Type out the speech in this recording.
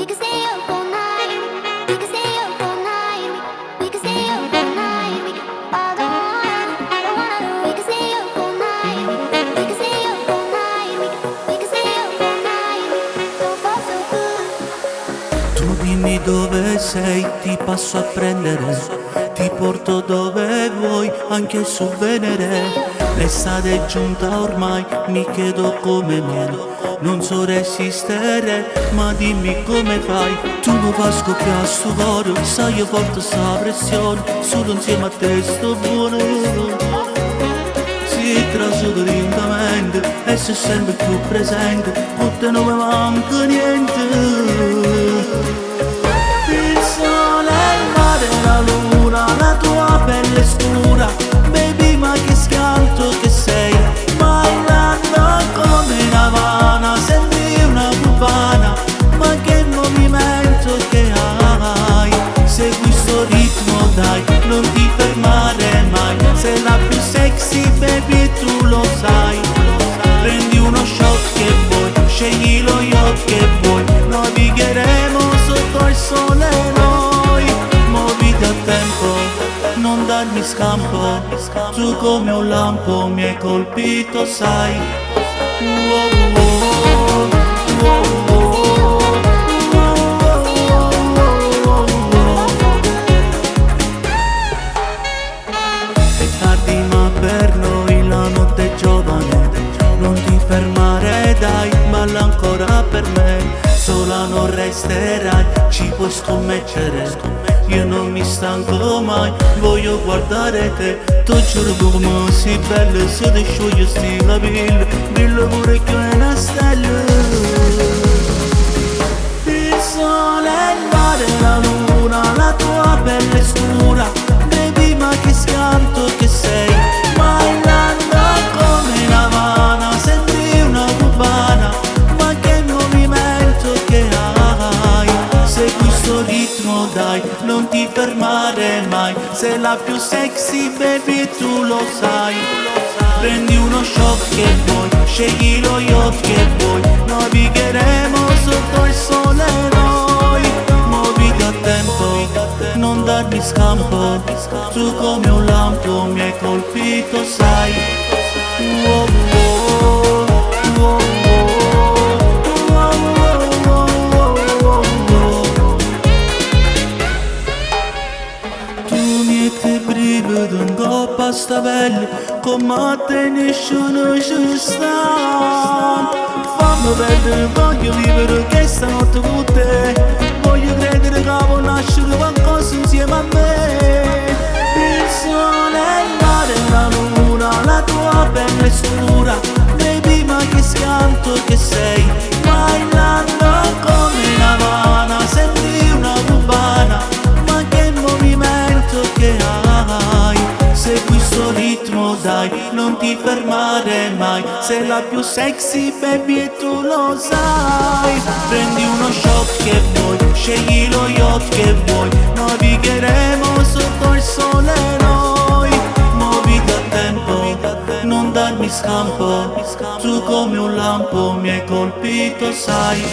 We could stay up all night. We could stay up all night. We could stay up all night. I don't wanna. We could stay up all night. We could stay up all night. We could stay up all night. Don't fall so good. Tu dimmi dove sei, ti passo a prendere. Ti porto dove vuoi, anche su Venere. L'estate è giunta ormai, mi chiedo come mai. Non so resistere, ma dimmi come fai. Tu mi fai scoppiare sto cuore, sai io porto sta pressione. Solo insieme a te sto buono. Si trasuda lentamente e sei sempre più presente. Con te non mi manca niente. Il sole, il mare, la luna, la tua pelle scura. Baby, ma che scanto che sei. Bailando come una vana, sembri una cubana. Ma che movimento che hai. Segui sto ritmo dai, non ti fermare mai. Sei la più sexy baby, tu lo sai. Prendi uno shot che vuoi, scegli lo yacht che vuoi. Navigheremo sotto il sole noi. Muoviti a tempo, non darmi scampo. Tu come un lampo mi hai colpito, sai. È tardi ma per noi la notte è giovane. Non ti fermare dai, balla ancora per me. Sola non resterai, ci puoi scommettere. Io non mi stanco mai, voglio guardare te. Ti giuro come sei bella, se ti scioglie sti la pelle. Brilla pure che è una stella. Il sole, il mare, la luna, la tua pelle scura. Baby ma che scanto che sei. Bailando come una vana, sembri una cubana. Ma che movimento che hai. Segui sto ritmo dai, non ti fermare mai. Sei la più sexy baby, tu lo sai. Prendi uno shot che vuoi, scegli lo yacht che vuoi. Navigheremo sotto il sole noi. Muoviti a tempo, non darmi scampo. Tu come un lampo mi hai colpito, sai. Tu mi ti brividi in coppa a sta pelle. Come te nessuno ci sta. Fammi perdere, voglio vivere questa notte con te. Voglio credere che può nascere qualcosa insieme a me. Il sole, il mare, la luna, la tua pelle scura. Baby ma che scanto che sei. Bailando come una vana, sembri una cubana. Ma che movimento che hai. Segui sto ritmo dai, non ti fermare mai. Sei la più sexy baby e tu lo sai. Prendi uno shot che vuoi, scegli lo yacht che vuoi. Navigheremo sotto il sole noi. Muoviti a tempo, non darmi scampo. Tu come un lampo mi hai colpito, sai.